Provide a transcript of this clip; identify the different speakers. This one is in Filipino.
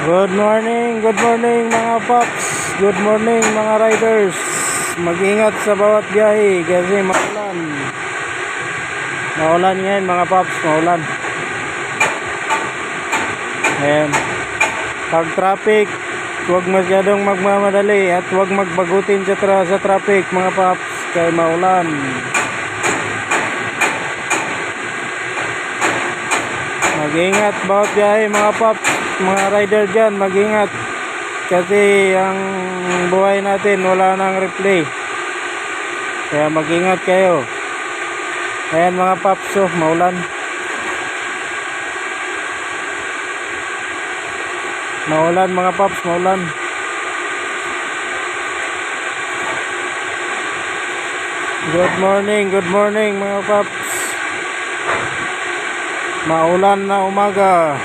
Speaker 1: Good morning mga paps. Good morning mga riders. Mag-ingat sa bawat biyahe kasi maulan. Maulan ngayon mga paps, maulan. Ayan. Pag traffic, huwag masyadong magmamadali at huwag magbagutin sa traffic mga paps kaya maulan. Mag-ingat bawat biyahe mga paps. Mga rider dyan, mag-ingat kasi ang buhay natin wala nang replay, kaya mag-ingat kayo. Ayan mga paps, maulan. Maulan mga paps, maulan. Good morning mga paps. Maulan na umaga.